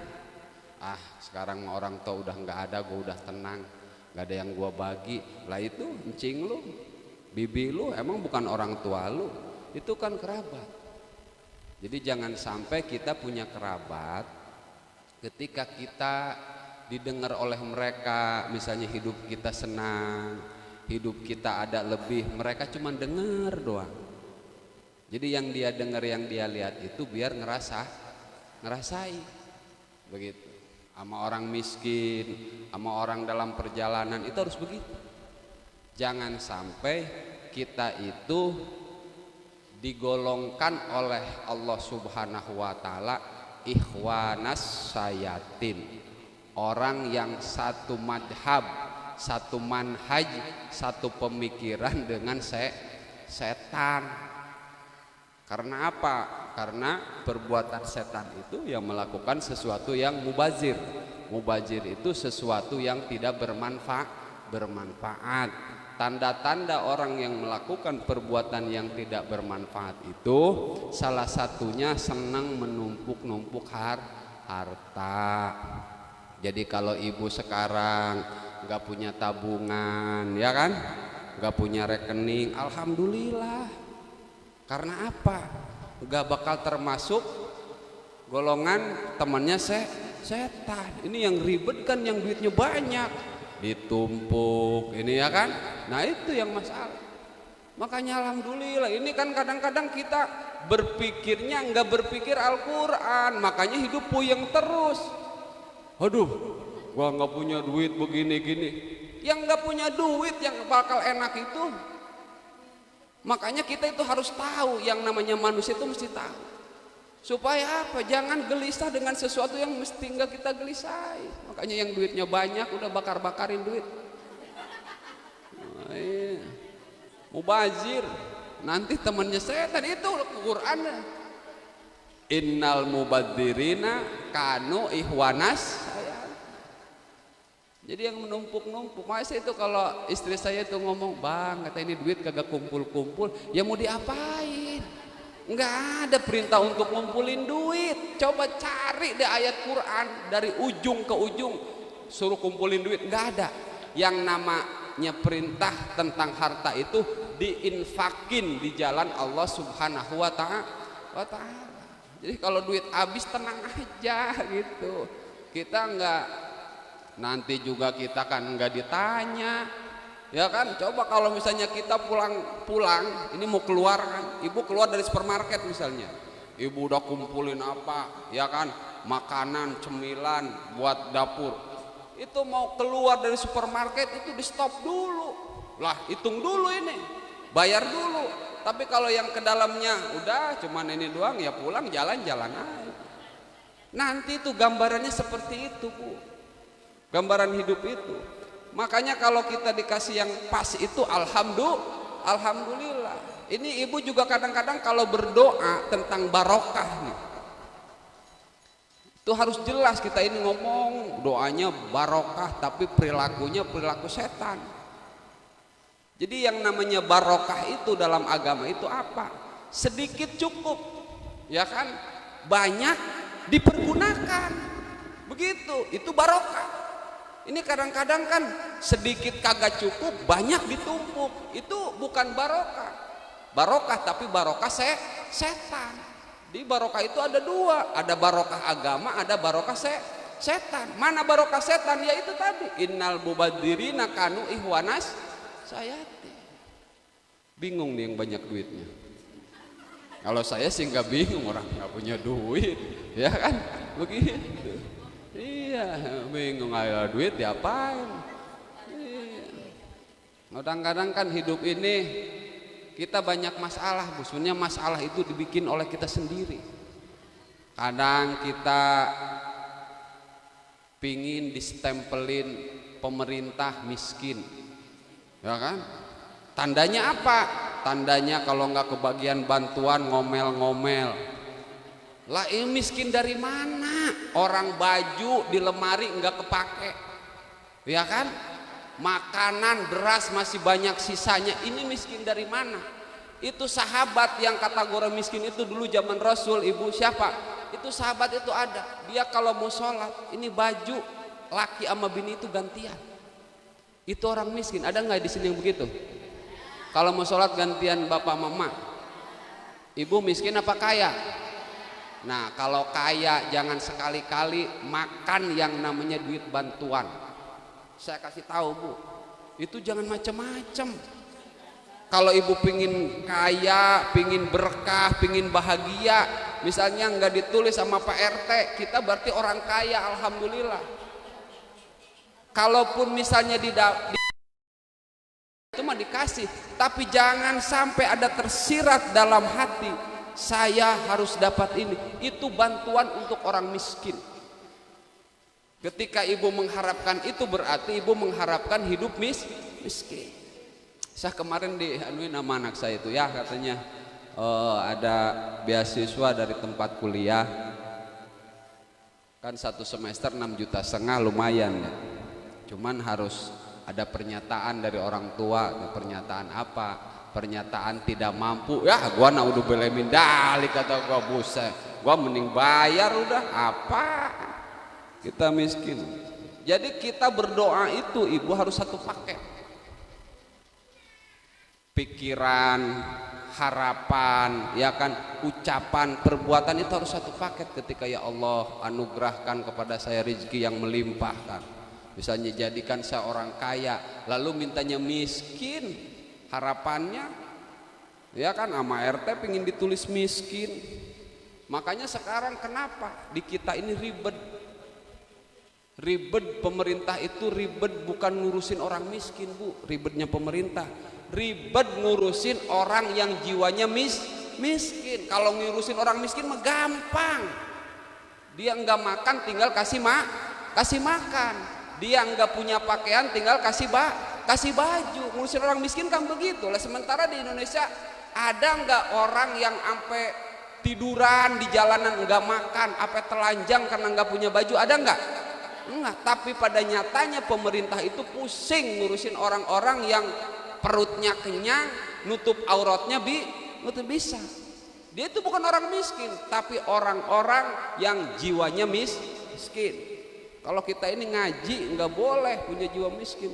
Sekarang orang tua udah nggak ada, gue udah tenang, nggak ada yang gue bagi. Lah itu encing lu, bibi lu emang bukan orang tua lu, itu kan kerabat. Jadi jangan sampai kita punya kerabat, ketika kita didengar oleh mereka, misalnya hidup kita senang, hidup kita ada lebih, mereka cuma dengar doang. Jadi yang dia dengar, yang dia lihat itu biar ngerasai begitu. Sama orang miskin, sama orang dalam perjalanan, itu harus begitu. Jangan sampai kita itu digolongkan oleh Allah Subhanahu wa taala ikhwanas sayatin, orang yang satu madhab, satu manhaj, satu pemikiran dengan setan. Karena apa? Karena perbuatan setan itu yang melakukan sesuatu yang mubazir. Mubazir itu sesuatu yang tidak bermanfaat. Tanda-tanda orang yang melakukan perbuatan yang tidak bermanfaat itu salah satunya senang menumpuk-numpuk harta. Jadi kalau ibu sekarang nggak punya tabungan, ya kan, nggak punya rekening, alhamdulillah. Karena apa? Nggak bakal termasuk golongan temannya setan. Ini yang ribet kan, yang duitnya banyak, ditumpuk ini, ya kan. Nah itu yang masalah. Makanya alhamdulillah, ini kan kadang-kadang kita berpikirnya nggak berpikir Al-Quran, makanya hidup puyeng terus. Aduh, gua nggak punya duit begini-gini. Yang nggak punya duit yang bakal enak itu. Makanya kita itu harus tahu, yang namanya manusia itu mesti tahu. Supaya apa? Jangan gelisah dengan sesuatu yang mesti nggak kita gelisai. Makanya yang duitnya banyak udah bakar-bakarin duit. Mubazir, nanti temennya setan. Itu Quran. Innal mubadzirina kanu ihwanas. Jadi yang menumpuk-numpuk. Masa itu kalau istri saya itu ngomong, bang, kata ini duit kagak kumpul-kumpul, ya mau diapain? Nggak ada perintah untuk ngumpulin duit. Coba cari deh ayat Quran dari ujung ke ujung suruh kumpulin duit, nggak ada. Yang namanya perintah tentang harta itu diinfakin di jalan Allah Subhanahu wa ta'ala. Jadi kalau duit habis tenang aja gitu. Kita nggak, nanti juga kita kan nggak ditanya, ya kan. Coba kalau misalnya kita pulang ini mau keluar kan, ibu keluar dari supermarket misalnya, ibu udah kumpulin apa, ya kan, makanan, cemilan buat dapur. Itu mau keluar dari supermarket itu di stop dulu, lah hitung dulu ini, bayar dulu. Tapi kalau yang ke dalamnya udah cuman ini doang, ya pulang jalan-jalan aja. Nanti itu gambarannya seperti itu, Bu. Gambaran hidup itu. Makanya kalau kita dikasih yang pas itu alhamdulillah. Ini ibu juga kadang-kadang kalau berdoa tentang barokah nih, itu harus jelas kita ini ngomong doanya barokah, tapi perilakunya perilaku setan. Jadi yang namanya barokah itu dalam agama itu apa? Sedikit cukup, ya kan? Banyak dipergunakan. Begitu, itu barokah. Ini kadang-kadang kan sedikit kagak cukup, banyak ditumpuk. Itu bukan barokah. Barokah tapi barokah setan. Di barokah itu ada dua, ada barokah agama, ada barokah setan. Mana barokah setan? Ya itu tadi, innal mubadzirina kanu ihwanas sayati. Bingung nih yang banyak duitnya. Kalau saya sih nggak bingung, orang nggak punya duit, ya kan? Begitu. Iya, bingung ada duit diapain? Iya. Kadang-kadang kan hidup ini kita banyak masalah, Bu. Sebenarnya masalah itu dibikin oleh kita sendiri. Kadang kita pingin distempelin pemerintah miskin, ya kan? Tandanya apa? Tandanya kalau nggak kebagian bantuan ngomel-ngomel. Lah ini miskin dari mana? Orang baju di lemari nggak kepake, ya kan? Makanan beras masih banyak sisanya. Ini miskin dari mana? Itu sahabat yang kategori miskin itu dulu zaman Rasul, ibu siapa? Itu sahabat itu ada. Dia kalau mau sholat ini baju laki sama bini itu gantian. Itu orang miskin. Ada nggak di sini yang begitu? Kalau mau sholat gantian bapak mama. Ibu miskin apa kaya? Nah kalau kaya jangan sekali-kali makan yang namanya duit bantuan. Saya kasih tahu, Bu, itu jangan macam-macam. Kalau ibu pingin kaya, pingin berkah, pingin bahagia, misalnya nggak ditulis sama Pak RT, kita berarti orang kaya, alhamdulillah. Kalaupun misalnya itu mah dikasih, tapi jangan sampai ada tersirat dalam hati, saya harus dapat ini. Itu bantuan untuk orang miskin. Ketika ibu mengharapkan itu berarti ibu mengharapkan hidup miskin. Saya kemarin dianuin nama anak saya itu, ya katanya ada beasiswa dari tempat kuliah kan 1 semester 6,5 juta, lumayan ya. Cuman harus ada pernyataan dari orang tua. Pernyataan apa? Pernyataan tidak mampu. Ya gua udah belemin dalik, kata gua, buset, gua mending bayar udah. Apa kita miskin? Jadi kita berdoa itu ibu harus satu paket. Pikiran, harapan, ya kan, ucapan, perbuatan itu harus satu paket. Ketika ya Allah anugerahkan kepada saya rezeki yang melimpahkan, misalnya jadikan saya orang kaya, lalu mintanya miskin, harapannya ya kan sama RT pingin ditulis miskin. Makanya sekarang kenapa di kita ini ribet pemerintah itu ribet bukan ngurusin orang miskin, Bu. Ribetnya pemerintah ribet ngurusin orang yang jiwanya miskin. Kalau ngurusin orang miskin mah gampang. Dia enggak makan tinggal kasih makan. Dia enggak punya pakaian tinggal kasih baju. Ngurusin orang miskin kan begitu lah. Sementara di Indonesia ada enggak orang yang sampai tiduran di jalanan enggak makan, sampai telanjang karena enggak punya baju? Ada enggak? Enggak. Tapi pada nyatanya pemerintah itu pusing ngurusin orang-orang yang perutnya kenyang, nutup auratnya bisa. Dia itu bukan orang miskin, tapi orang-orang yang jiwanya miskin. Kalau kita ini ngaji nggak boleh punya jiwa miskin.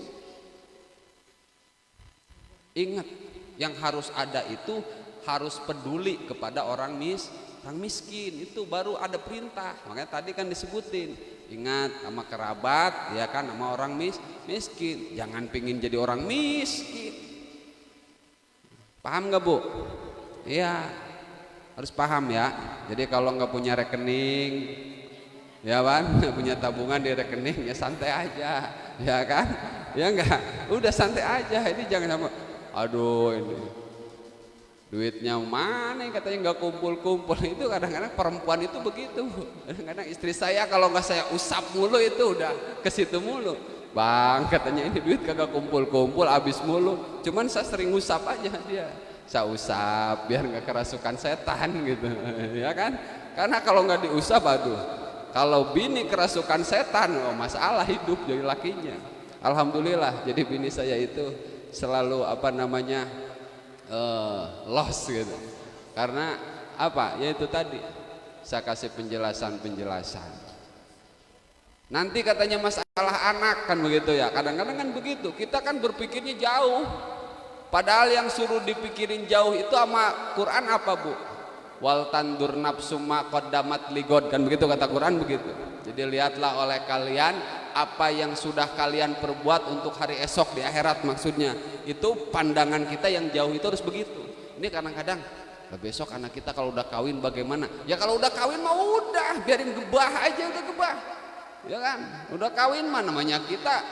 Ingat, yang harus ada itu harus peduli kepada orang miskin, itu baru ada perintah. Makanya tadi kan disebutin, ingat sama kerabat, ya kan, sama orang miskin. Jangan pingin jadi orang miskin. Paham nggak Bu? Iya, harus paham ya. Jadi kalau nggak punya rekening, ya kan, nggak punya tabungan di rekening, ya santai aja, ya kan? Ya enggak, udah santai aja. Ini jangan sama, aduh ini duitnya mana katanya nggak kumpul-kumpul. Itu kadang-kadang perempuan itu begitu. Kadang-kadang istri saya kalau nggak saya usap mulu itu udah ke situ mulu. Bang katanya ini duit kagak kumpul-kumpul, habis mulu. Cuman saya sering usap aja dia. Saya usap biar nggak kerasukan setan gitu, ya kan? Karena kalau nggak diusap, aduh, kalau bini kerasukan setan, oh masalah hidup jadi lakinya. Alhamdulillah, jadi bini saya itu selalu apa namanya loss gitu. Karena apa? Ya itu tadi saya kasih penjelasan. Nanti katanya masalah anak kan begitu ya. Kadang-kadang kan begitu. Kita kan berpikirnya jauh. Padahal yang suruh dipikirin jauh itu sama Quran apa Bu? Wal tandur nafsum ma qaddamat ligod, kan begitu kata Quran begitu. Jadi lihatlah oleh kalian apa yang sudah kalian perbuat untuk hari esok di akhirat, maksudnya. Itu pandangan kita yang jauh itu harus begitu. Ini kadang-kadang besok anak kita kalau udah kawin bagaimana? Ya kalau udah kawin mah udah, biarin gebah aja, udah gebah. Ya kan, udah kawin mah namanya kita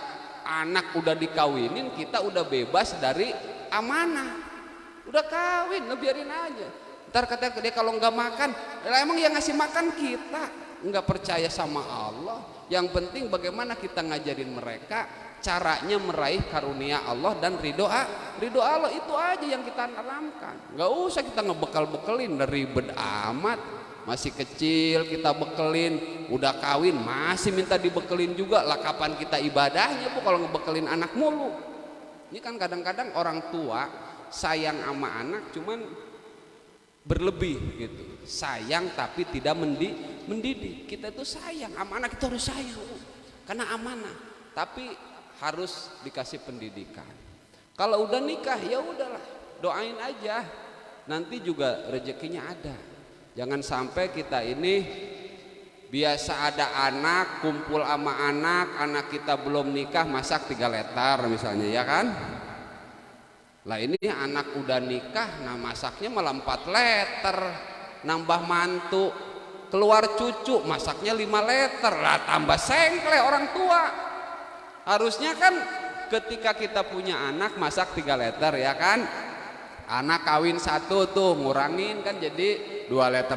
anak udah dikawinin, kita udah bebas dari amanah, udah kawin, biarin aja. Ntar kata dia kalau nggak makan, emang yang ngasih makan kita, nggak percaya sama Allah. Yang penting bagaimana kita ngajarin mereka caranya meraih karunia Allah dan ridho Allah, itu aja yang kita tanamkan. Nggak usah kita ngebekal-bekelin, ribet amat. Masih kecil kita bekelin, udah kawin masih minta dibekelin juga lah. Kapan kita ibadahnya Bu kalau ngebekelin anak mulu? Ini kan kadang-kadang orang tua sayang sama anak cuman berlebih gitu, sayang tapi tidak mendidik. Kita tuh sayang sama anak, kita harus sayang karena amanah, tapi harus dikasih pendidikan. Kalau udah nikah ya udahlah, doain aja, nanti juga rezekinya ada. Jangan sampai kita ini biasa ada anak, kumpul sama anak kita belum nikah masak 3 liter misalnya, ya kan? Lah ini anak udah nikah, nah masaknya malah 4 liter, nambah mantu, keluar cucu masaknya 5 liter, lah tambah sengkle orang tua. Harusnya kan ketika kita punya anak masak 3 liter, ya kan? Anak kawin 1 tuh ngurangin kan jadi 2,5 liter,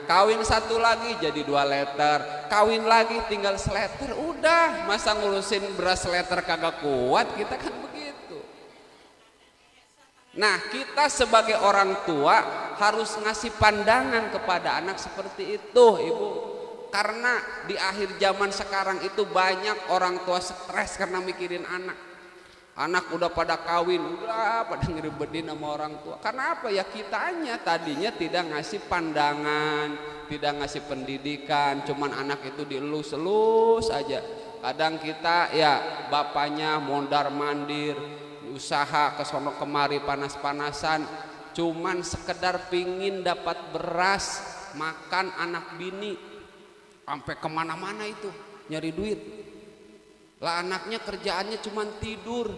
kawin 1 lagi jadi 2 liter, kawin lagi tinggal seleter, udah. Masa ngurusin beras seleter kagak kuat kita kan begitu. Nah kita sebagai orang tua harus ngasih pandangan kepada anak seperti itu Ibu. Karena di akhir zaman sekarang itu banyak orang tua stres karena mikirin anak. Anak udah pada kawin, udah pada ngeribetin sama orang tua. Karena apa ya, kitanya tadinya tidak ngasih pandangan, tidak ngasih pendidikan, cuman anak itu dielus-elus aja. Kadang kita ya bapaknya mondar mandir, usaha kesono kemari panas-panasan, cuman sekedar pingin dapat beras makan anak bini, sampai kemana-mana itu nyari duit. Lah anaknya kerjaannya cuman tidur,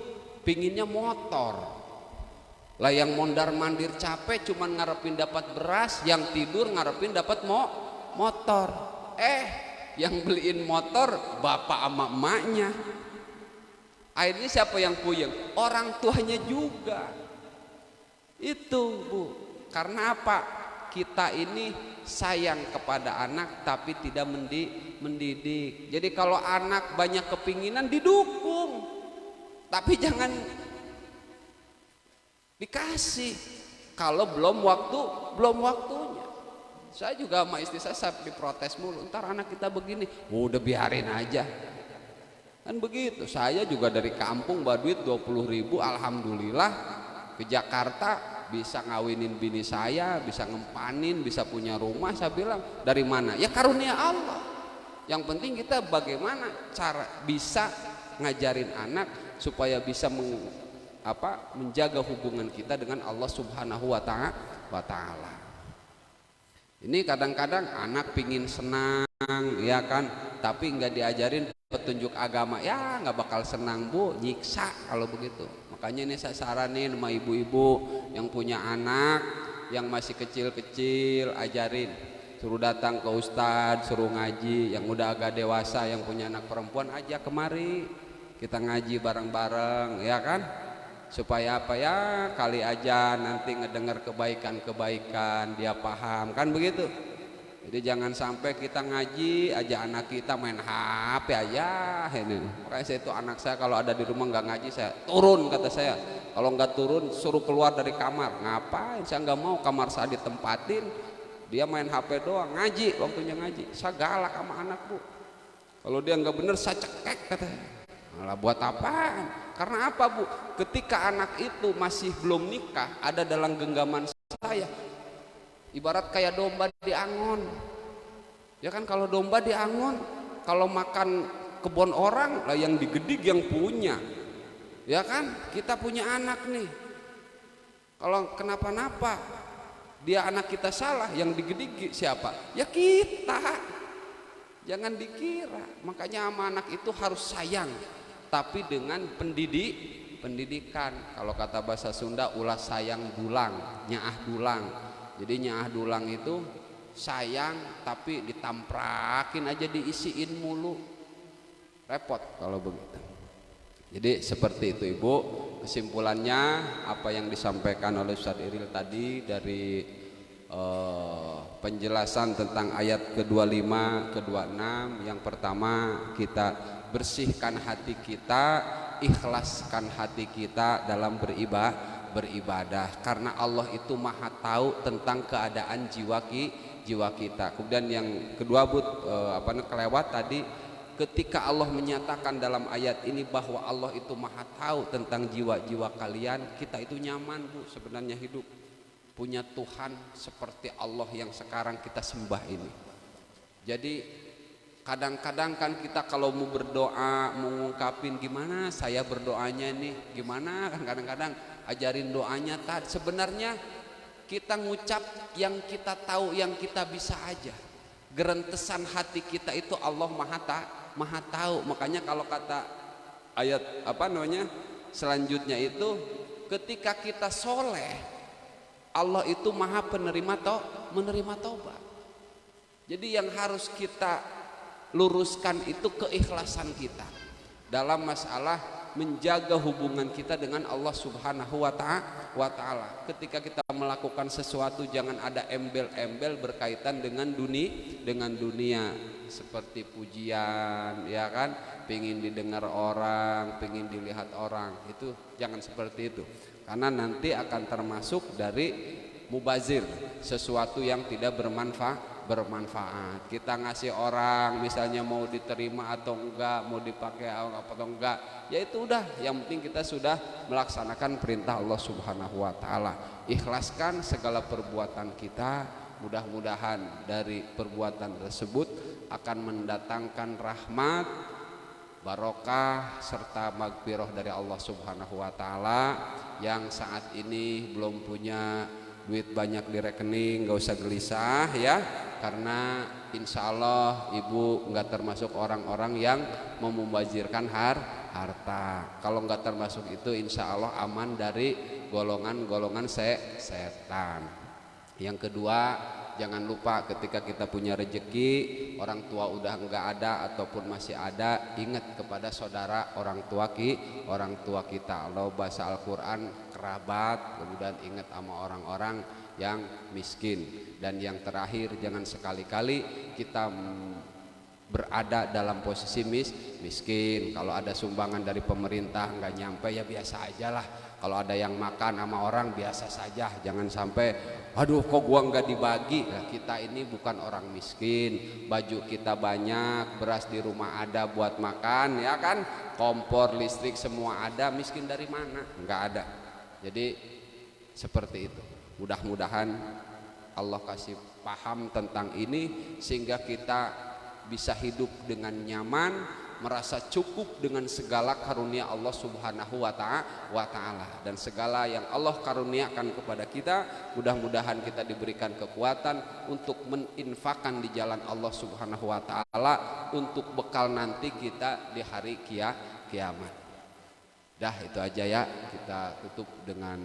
pinginnya motor. Lah yang mondar mandir capek cuman ngarepin dapat beras, yang tidur ngarepin dapat motor. Yang beliin motor bapak sama emaknya. Akhirnya siapa yang puyeng? Orang tuanya juga. Itu Bu. Karena apa? Kita ini sayang kepada anak tapi tidak mendidik. Jadi kalau anak banyak kepinginan didukung, tapi jangan dikasih kalau belum waktunya. Saya juga sama istri saya diprotes mulu, ntar anak kita begini, udah biarin aja. Kan begitu. Saya juga dari kampung bawa duit 20.000, alhamdulillah ke Jakarta bisa ngawinin bini saya, bisa ngempanin, bisa punya rumah. Saya bilang dari mana? Ya karunia Allah. Yang penting kita bagaimana cara bisa ngajarin anak supaya bisa menjaga hubungan kita dengan Allah Subhanahu wa Ta'ala. Ini kadang-kadang anak pingin senang, ya kan, tapi nggak diajarin petunjuk agama, ya nggak bakal senang Bu, nyiksa kalau begitu. Makanya ini saya saranin sama ibu-ibu yang punya anak yang masih kecil-kecil, ajarin, suruh datang ke ustadz, suruh ngaji. Yang udah agak dewasa yang punya anak perempuan ajak kemari, kita ngaji bareng-bareng, ya kan, supaya apa ya, kali aja nanti ngedengar kebaikan-kebaikan dia paham, kan begitu. Jadi jangan sampai kita ngaji aja anak kita main HP aja ini. Makanya saya itu anak saya kalau ada di rumah nggak ngaji, saya turun, kata saya. Kalau nggak turun suruh keluar dari kamar. Ngapain? Saya nggak mau kamar saya ditempatin, dia main HP doang, ngaji waktunya ngaji. Saya galak sama anak Bu. Kalau dia nggak bener saya cekek, katanya. Malah buat apaan? Karena apa Bu? Ketika anak itu masih belum nikah, ada dalam genggaman saya, ibarat kayak domba diangon, ya kan. Kalau domba diangon, kalau makan kebun orang lah yang digedik yang punya, ya kan. Kita punya anak nih, kalau kenapa-napa dia anak kita salah, yang digedik siapa? Ya kita. Jangan dikira. Makanya sama anak itu harus sayang, tapi dengan pendidikan. Kalau kata bahasa Sunda, ulah sayang dulang, nyaah dulang. Jadi nyaah dulang itu sayang tapi ditamprakin aja, diisiin mulu, repot kalau begitu. Jadi seperti itu Ibu. Kesimpulannya apa yang disampaikan oleh Ustadz Iril tadi dari penjelasan tentang ayat ke-25, ke-26. Yang pertama, kita bersihkan hati kita, ikhlaskan hati kita dalam beribadah, karena Allah itu maha tahu tentang keadaan jiwa kita. Kemudian yang kedua Bu, kelewat tadi, ketika Allah menyatakan dalam ayat ini bahwa Allah itu maha tahu tentang jiwa-jiwa kalian, kita itu nyaman Bu sebenarnya hidup punya Tuhan seperti Allah yang sekarang kita sembah ini. Jadi kadang-kadang kan kita kalau mau berdoa, mau ngungkapin gimana saya berdoanya nih, gimana kan, kadang-kadang ajarin doanya tadi. Sebenarnya kita ngucap yang kita tahu, yang kita bisa aja. Gerentesan hati kita itu Allah maha tahu. Makanya kalau kata ayat selanjutnya itu, ketika kita soleh, Allah itu maha menerima taubat. Jadi yang harus kita luruskan itu keikhlasan kita dalam masalah menjaga hubungan kita dengan Allah Subhanahu wa Ta'ala. Ketika kita melakukan sesuatu jangan ada embel-embel berkaitan dengan dunia seperti pujian, ya kan, pengin didengar orang, pengin dilihat orang, itu jangan seperti itu, karena nanti akan termasuk dari mubazir, sesuatu yang tidak bermanfaat. Kita ngasih orang misalnya mau diterima atau enggak, mau dipakai atau enggak, ya itu udah, yang penting kita sudah melaksanakan perintah Allah Subhanahu wa Ta'ala. Ikhlaskan segala perbuatan kita, mudah-mudahan dari perbuatan tersebut akan mendatangkan rahmat, barokah serta magfirah dari Allah Subhanahu wa Ta'ala. Yang saat ini belum punya duit banyak di rekening, gak usah gelisah ya, karena insya Allah ibu nggak termasuk orang-orang yang mau membazirkan harta. Kalau nggak termasuk itu insya Allah aman dari golongan-golongan setan. Yang kedua, jangan lupa ketika kita punya rezeki, orang tua udah nggak ada ataupun masih ada, ingat kepada saudara orang tua kita. Allah bahasa Al-Quran kerabat, kemudian ingat sama orang-orang yang miskin. Dan yang terakhir, jangan sekali-kali kita berada dalam posisi miskin. Kalau ada sumbangan dari pemerintah nggak nyampe, ya biasa aja lah. Kalau ada yang makan sama orang biasa saja, jangan sampai aduh kok gua nggak dibagi. Nah, kita ini bukan orang miskin, baju kita banyak, beras di rumah ada buat makan, ya kan, kompor, listrik semua ada. Miskin dari mana? Nggak ada. Jadi Seperti itu. Mudah-mudahan Allah kasih paham tentang ini sehingga kita bisa hidup dengan nyaman, merasa cukup dengan segala karunia Allah Subhanahu wa taala dan segala yang Allah karuniakan kepada kita. Mudah-mudahan kita diberikan kekuatan untuk meninfakkan di jalan Allah Subhanahu wa taala untuk bekal nanti kita di hari kiamat. Dah itu aja ya, kita tutup dengan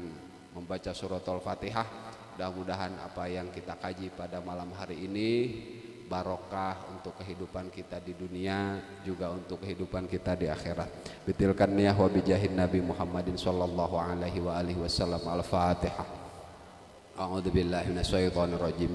membaca surat Al-Fatihah. Mudah-mudahan apa yang kita kaji pada malam hari ini barokah untuk kehidupan kita di dunia, juga untuk kehidupan kita di akhirat. Bitilkan niyah wa bijahin Nabi Muhammadin sallallahu alaihi wa alihi wasallam. Al-Fatihah. A'udzubillahi minasyaitonir rajim.